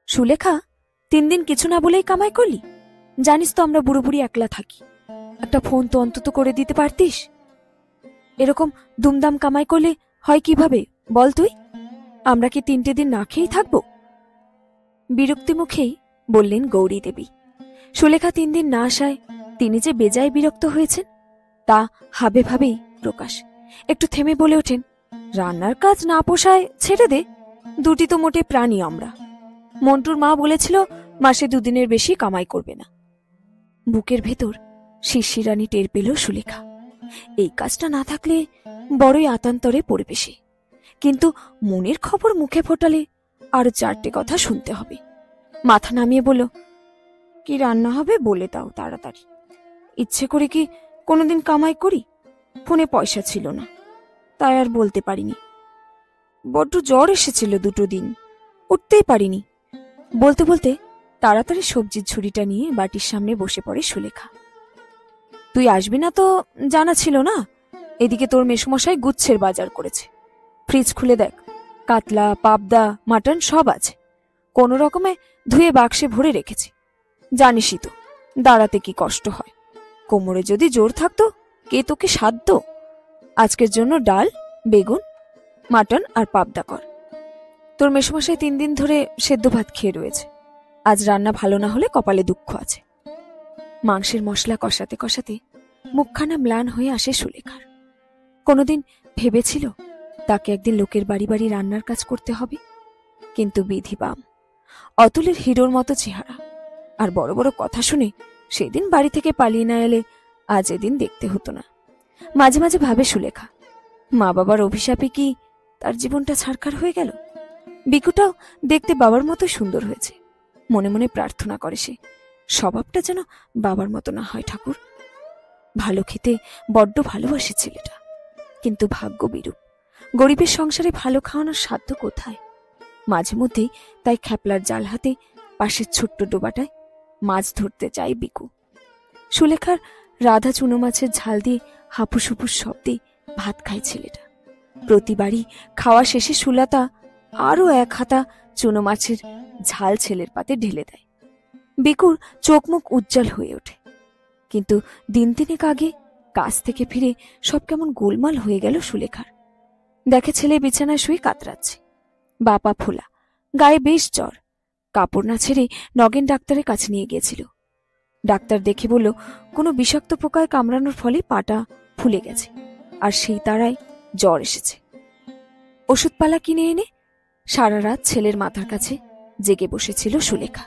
সুলেখা, 3 দিন কিছু না বলেই কামাই করলি? জানিস তো আমরা বুড়ো বুড়ি একলা থাকি, একটা ফোন তো অন্তত করে দিতে পারতিস। এরকম দুমদাম কামাই করলে হয় কিভাবে বল তুই? আমরা কি 3টে দিন না খেয়েই থাকবো? বিরক্তি মুখেই বললেন গৌরী দেবী। সুলেখা 3 দিন না আসায় তিনি যে বেজায় বিরক্ত হয়েছেন তা হাবে ভাবেই প্রকাশ। একটু থেমে বলে ওঠেন, রান্নার কাজ না পোষায় ছেড়ে দে, দুটি তো মোটে প্রাণী আমরা। মন্টুর মা বলেছিল মাসে 2 দিনের বেশি কামাই করবে না। বুকের ভেতর শিরশিরানি টের পেল সুলেখা। এই কাজটা না থাকলে বড়ই আতান্তরে পড়বে সে, কিন্তু মনের খবর মুখে ফোটালে আরো 4টে কথা শুনতে হবে। মাথা নামিয়ে বলল, কি রান্না হবে বলে দাও তাড়াতাড়ি। ইচ্ছে করে কি কোনোদিন কামাই করি? ফোনে পয়সা ছিল না, তাই আর বলতে পারিনি। বড্ড জ্বর এসেছিল 2 দিন, উঠতেই পারিনি। বলতে বলতে তাড়াতাড়ি সবজির ঝুড়িটা নিয়ে বাটির সামনে বসে পড়ে সুলেখা। তুই আসবি না তো জানা ছিল না। এদিকে তোর মেসমশাই গুচ্ছের বাজার করেছে। ফ্রিজ খুলে দেখ, কাতলা, পাবদা, মাটন সব আছে। কোন রকমে ধুয়ে বাক্সে ভরে রেখেছি। জানিসই তো দাঁড়াতে কি কষ্ট হয়। কোমরে যদি জোর থাকতো কে তোকে সাধ্য। আজকের জন্য ডাল, বেগুন, মাটন আর পাবদা কর। তোর মেসমশাই 3 দিন ধরে সেদ্ধ ভাত খেয়ে রয়েছে। আজ রান্না ভালো না হলে কপালে দুঃখ আছে। মাংসের মশলা কষাতে কষাতে মুখখানা ম্লান হয়ে আসে সুলেখার। কোনোদিন ভেবেছিল তাকে একদিন লোকের বাড়ি বাড়ি রান্নার কাজ করতে হবে, কিন্তু বিধি বাম। অতুলের হিরোর মতো চেহারা আর বড় বড় কথা শুনে সেদিন বাড়ি থেকে পালিয়ে না এলে আজ এদিন দেখতে হতো না। মাঝে মাঝে ভাবে সুলেখা, মা বাবার অভিশাপে কি তার জীবনটা ছারখার হয়ে গেল? বিকুটাও দেখতে বাবার মতো সুন্দর হয়েছে। মনে মনে প্রার্থনা করে সে, স্বভাবটা যেন বাবার মতো না হয় ঠাকুর। ভালো খেতে বড্ড ভালোবাসে ছেলেটা, কিন্তু ভাগ্য বিরূপ। গরিবের সংসারে ভালো খাওয়ানোর সাধ্য কোথায়? মাঝে মধ্যেই তাই খ্যাপলার জাল হাতে পাশের ছোট্ট ডোবাটায় মাছ ধরতে চায় বিকু। সুলেখার রাধা চুনো মাছের ঝাল দিয়ে হাপুস হুপুস শব্দে ভাত খায় ছেলেটা। প্রতিবারই খাওয়া শেষে সুলতা আরো 1 হাতা চুনো মাছের ঝাল ছেলের পাতে ঢেলে দেয়। বিকুর চোখ মুখ উজ্জ্বল হয়ে ওঠে। কিন্তু 3 দিন আগে কাজ থেকে ফিরে সব কেমন গোলমাল হয়ে গেল সুলেখার। দেখে ছেলে বিছানায় শুয়ে কাতরাচ্ছে, বাপা ফোলা, গায়ে বেশ জ্বর। কাপড় না ছেড়ে নগেন ডাক্তারের কাছে নিয়ে গিয়েছিল। ডাক্তার দেখে বলল, কোনো বিষাক্ত পোকায় কামড়ানোর ফলে পাটা ফুলে গেছে, আর সেই তারায় জ্বর এসেছে। ওষুধপালা কিনে এনে সারা রাত ছেলের মাথার কাছে জেগে বসেছিল সুলেখা।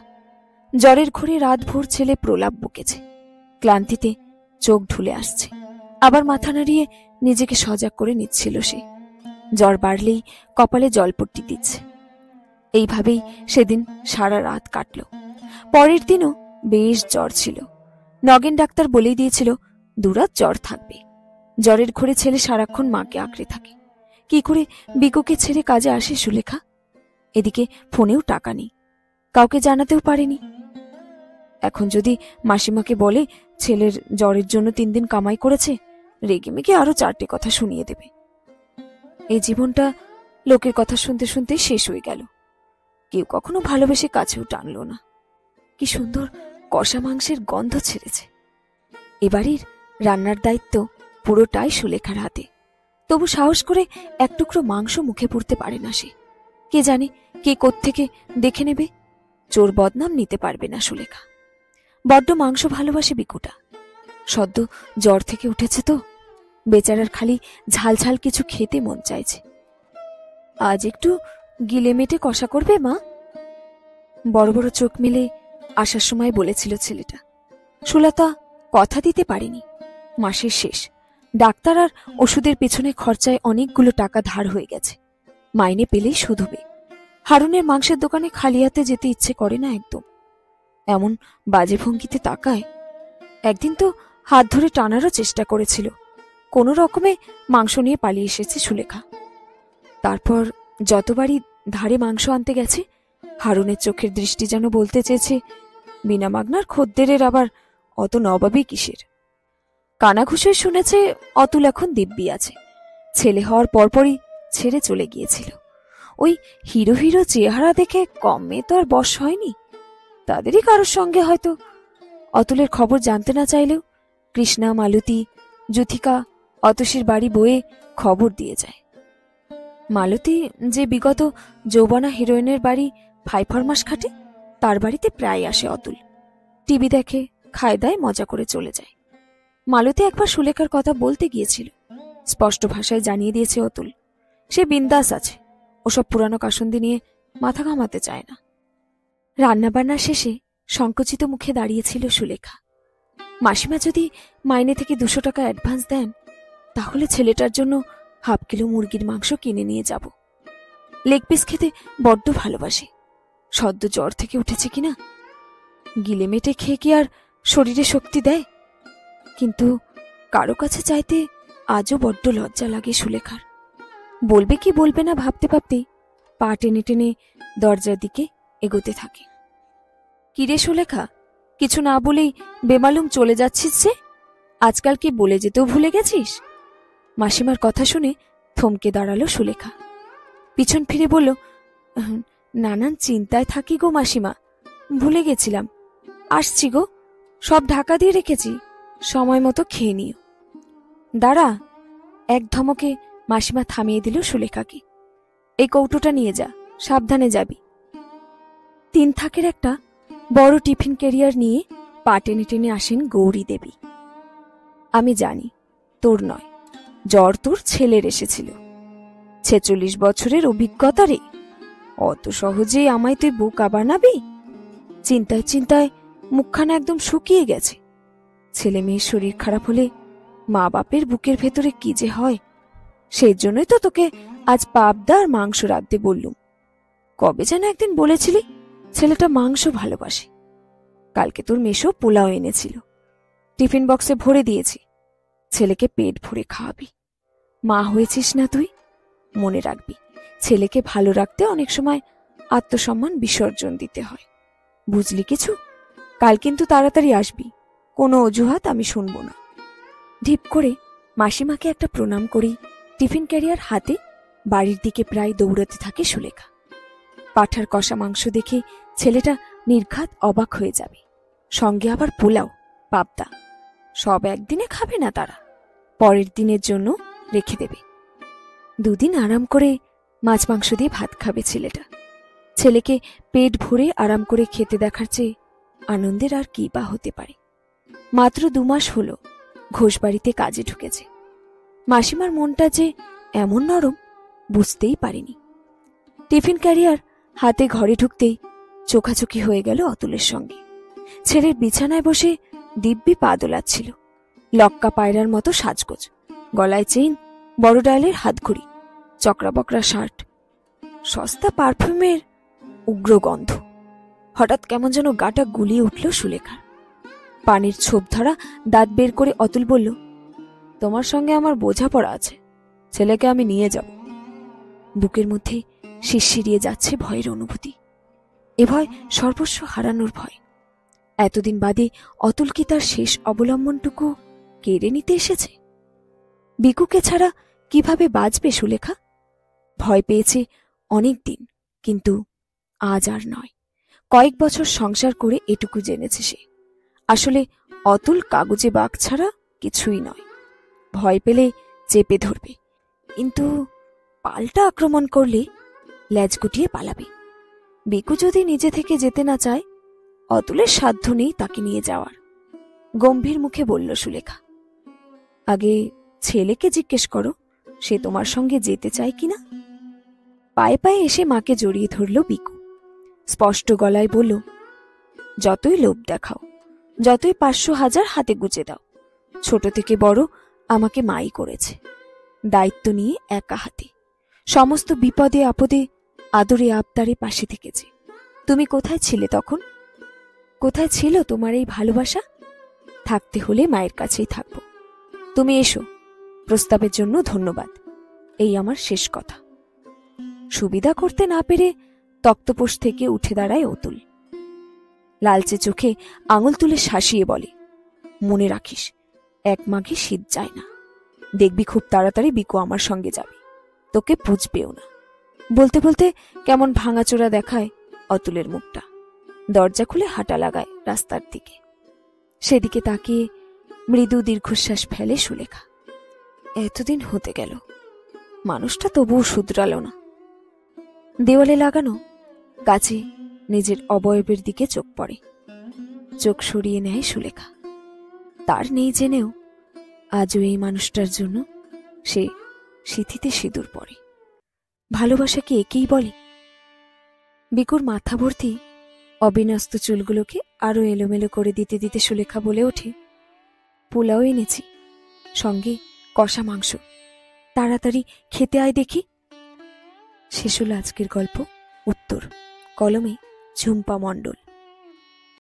জ্বরের ঘোরে রাতভর ছেলে প্রলাপ বকেছে। ক্লান্তিতে চোখ ঢুলে আসছে, আবার মাথা নাড়িয়ে নিজেকে সজাগ করে নিচ্ছিল সে। জ্বর বাড়লেই কপালে জলপট্টি দিচ্ছে। এইভাবেই সেদিন সারা রাত কাটল। পরের দিনও বেশ জ্বর ছিল। নগেন ডাক্তার বলেই দিয়েছিল 2 রাত জ্বর থাকবে। জ্বরের ঘোরে ছেলে সারাক্ষণ মাকে আঁকড়ে থাকে। কি করে বিকুকে ছেড়ে কাজে আসে সুলেখা? এদিকে ফোনেও টাকা নেই, কাউকে জানাতেও পারেনি। এখন যদি মাসিমাকে বলে ছেলের জ্বরের জন্য 3 দিন কামাই করেছে, রেগে মেগে আরো 4টে কথা শুনিয়ে দেবে। এই জীবনটা লোকের কথা শুনতে শুনতে শেষ হয়ে গেল। কেউ কখনো ভালোবেসে কাছেও টানলো না। কি সুন্দর কষা মাংসের গন্ধ ছেড়েছে। এবাড়ির রান্নার দায়িত্ব পুরোটাই সুলেখার হাতে। তবু সাহস করে 1 টুকরো মাংস মুখে পুরতে পারে না সে। কে জানে কে কোত্থেকে দেখে নেবে। চোর বদনাম নিতে পারবে না সুলেখা। বড্ড মাংস ভালোবাসে বিকুটা। সদ্য জ্বর থেকে উঠেছে তো, বেচারার খালি ঝাল ঝাল কিছু খেতে মন চাইছে। আজ একটু গিলে মেটে কষা করবে মা? বড় বড় চোখ মেলে আসার সময় বলেছিল ছেলেটা। সুলতা কথা দিতে পারেনি। মাসের শেষ, ডাক্তার আর ওষুধের পেছনে খরচায় অনেকগুলো টাকা ধার হয়ে গেছে। মাইনে পেলেই শোধ হবে। হারুনের মাংসের দোকানে খালি হাতে যেতে ইচ্ছে করে না একদম। এমন বাজে ভঙ্গিতে তাকায়। একদিন তো হাত ধরে টানারও চেষ্টা করেছিল। কোনো রকমে মাংস নিয়ে পালিয়ে এসেছে সুলেখা। তারপর যতবারই ধারে মাংস আনতে গেছে, হারুনের চোখের দৃষ্টি যেন বলতে চেয়েছে, বিনা মাগনার খদ্দেরের আবার অত নবাবই কিসের। কানাঘুষে শুনেছে অতুল এখন দিব্যি আছে। ছেলে হওয়ার পরপরই ছেড়ে চলে গিয়েছিল। ওই হিরো হিরো চেহারা দেখে কমে তো আর বশ হয়নি। তাদেরই কারোর সঙ্গে হয়তো। অতুলের খবর জানতে না চাইলেও কৃষ্ণা, মালতী, যুথিকা অতসীর বাড়ি বয়ে খবর দিয়ে যায়। মালতী যে বিগত যৌবনা হিরোইনের বাড়ি ফাইফরমাস খাটে, তার বাড়িতে প্রায় আসে অতুল। টিভি দেখে, খায় দায়, মজা করে চলে যায়। মালতী একবার সুলেখার কথা বলতে গিয়েছিল, স্পষ্ট ভাষায় জানিয়ে দিয়েছে অতুল সে বিন্দাস আছে, ওসব পুরানো কাসুন্দি নিয়ে মাথা ঘামাতে চায় না। রান্নাবান্না শেষে সংকুচিত মুখে দাঁড়িয়েছিল সুলেখা। মাসিমা যদি মাইনে থেকে 200 টাকা অ্যাডভান্স দেন, তাহলে ছেলেটার জন্য হাফ কিলো মুরগির মাংস কিনে নিয়ে যাব। লেগ পিস খেতে বড্ড ভালোবাসে। সদ্য জ্বর থেকে উঠেছে কিনা, গিলে মেটে খেয়ে কি আর শরীরে শক্তি দেয়? কিন্তু কারো কাছে চাইতে আজও বড্ড লজ্জা লাগে সুলেখার। বলবে কি বলবে না ভাবতে ভাবতেই পা টেনে টেনে দরজার দিকে এগোতে থাকে। কিরে সুলেখা, কিছু না বলেই বেমালুম চলে যাচ্ছিস যে? আজকাল কি বলে যেতেও ভুলে গেছিস? মাসিমার কথা শুনে থমকে দাঁড়ালো সুলেখা। পিছন ফিরে বলল, নানান চিন্তায় থাকি গো মাসিমা, ভুলে গেছিলাম। আসছি গো, সব ঢাকা দিয়ে রেখেছি, সময় মতো খেয়ে নিও। দাঁড়া। এক ধমকে মাসিমা থামিয়ে দিল সুলেখাকে। এই কৌটোটা নিয়ে যা, সাবধানে যাবি। 3 থাকের একটা বড় টিফিন ক্যারিয়ার নিয়ে পা টেনে টেনে আসেন গৌরী দেবী। আমি জানি তোর নয়, জ্বর তোর ছেলের এসেছিল। 46 বছরের অভিজ্ঞতা রে, অত সহজেই আমায় তুই বোকা বানাবি? চিন্তায় চিন্তায় মুখখানা একদম শুকিয়ে গেছে। ছেলে মেয়ের শরীর খারাপ হলে মা বাপের বুকের ভেতরে কি যে হয়, সেই জন্যই তো তোকে আজ পাবদা আর মাংস রাঁধতে বললুম। কবে যেন একদিন বলেছিলি ছেলেটা মাংস ভালোবাসে। কালকে তোর মেশো পোলাও এনেছিল, টিফিন বক্সে ভরে দিয়েছি। ছেলেকে পেট ভরে খাওয়াবি। মা হয়েছিস না তুই, মনে রাখবি ছেলেকে ভালো রাখতে অনেক সময় আত্মসম্মান বিসর্জন দিতে হয়। বুঝলি কিছু? কাল কিন্তু তাড়াতাড়ি আসবি, কোনো অজুহাত আমি শুনব না। ঢিপ করে মাসিমাকে একটা প্রণাম করেই টিফিন ক্যারিয়ার হাতে বাড়ির দিকে প্রায় দৌড়াতে থাকে সুলেখা। পাঠার কষা মাংস দেখে ছেলেটা নির্ঘাত অবাক হয়ে যাবে। সঙ্গে আবার পোলাও, পাবদা। সব একদিনে খাবে না তারা, পরের দিনের জন্য রেখে দেবে। 2 দিন আরাম করে মাছ মাংস দিয়ে ভাত খাবে ছেলেটা। ছেলেকে পেট ভরে আরাম করে খেতে দেখার চেয়ে আনন্দের আর কি বা হতে পারে। মাত্র 2 মাস হলো ঘোষবাড়িতে কাজে ঢুকেছে। মাসিমার মনটা যে এমন নরম বুঝতেই পারেনি। টিফিন ক্যারিয়ার হাতে ঘরে ঢুকতেই চোখাচোখি হয়ে গেল অতুলের সঙ্গে। ছেলের বিছানায় বসে দিব্যি পা দোলাচ্ছিল। লক্কা পায়রার মতো সাজগোজ, গলায় চেইন, বড় ডায়ালের হাতঘড়ি, চকরা বকরা শার্ট, সস্তা পারফিউমের উগ্র গন্ধ। হঠাৎ কেমন যেন গাটা গুলিয়ে উঠল সুলেখার। পানির ছোপ ধরা দাঁত বের করে অতুল বলল, তোমার সঙ্গে আমার বোঝাপড়া আছে, ছেলেকে আমি নিয়ে যাব। বুকের মধ্যে শিরশিরিয়ে যাচ্ছে ভয়ের অনুভূতি। এ ভয় সর্বস্ব হারানোর ভয়। এতদিন বাদে অতুল কি তার শেষ অবলম্বনটুকু কেড়ে নিতে এসেছে? বিকুকে ছাড়া কিভাবে বাঁচবে সুলেখা? ভয় পেয়েছে অনেক দিন, কিন্তু আজ আর নয়। কয়েক বছর সংসার করে এটুকু জেনেছে সে, আসলে অতুল কাগজে বাঘ ছাড়া কিছুই নয়। ভয় পেলে চেপে ধরবে, কিন্তু পাল্টা আক্রমণ করলে লেজ গুটিয়ে পালাবে। বিকু যদি নিজে থেকে যেতে না চায়, অতুলের সাধ্য নেই তাকে নিয়ে যাওয়ার। গম্ভীর মুখে বলল সুলেখা, আগে ছেলেকে জিজ্ঞেস করো সে তোমার সঙ্গে যেতে চায় কিনা। পায়ে পায়ে এসে মাকে জড়িয়ে ধরল বিকু। স্পষ্ট গলায় বলল, যতই লোভ দেখাও, যতই 500,000 হাতে গুজে দাও, ছোট থেকে বড় আমাকে মাই করেছে। দায়িত্ব নিয়ে একা হাতে সমস্ত বিপদে আপদে আদরে আবদারে পাশে থেকেছে। তুমি কোথায় ছিলে তখন? কোথায় ছিল তোমার এই ভালোবাসা? থাকতে হলে মায়ের কাছেই থাকবো। তুমি এসো, প্রস্তাবের জন্য ধন্যবাদ, এই আমার শেষ কথা। সুবিধা করতে না পেরে তক্তপোষ থেকে উঠে দাঁড়ায় অতুল। লালচে চোখে আঙুল তুলে শাসিয়ে বলে, মনে রাখিস, 1 মাঘে শীত যায় না। দেখবি খুব তাড়াতাড়ি বিকু আমার সঙ্গে যাবে, তোকে বুঝবেও না। বলতে বলতে কেমন ভাঙাচোরা দেখায় অতুলের মুখটা। দরজা খুলে হাঁটা লাগায় রাস্তার দিকে। সেদিকে তাকিয়ে মৃদু দীর্ঘশ্বাস ফেলে সুলেখা। এতদিন হতে গেল, মানুষটা তবুও শুধরাল না। দেওয়ালে লাগানো গাছে নিজের অবয়বের দিকে চোখ পড়ে। চোখ সরিয়ে নেয় সুলেখা। তার নেই জেনেও আজও এই মানুষটার জন্য সে সিঁথিতে সিঁদুর পড়ে। ভালোবাসা কি একেই বলে? বিকুর মাথা ভর্তি অবিন্যস্ত চুলগুলোকে আরো এলোমেলো করে দিতে দিতে সুলেখা বলে ওঠে, পোলাও এনেছি, সঙ্গে কষা মাংস, তাড়াতাড়ি খেতে আয় দেখি। শেষ হলো আজকের গল্প। উত্তর, কলমে ঝুম্পা মণ্ডল।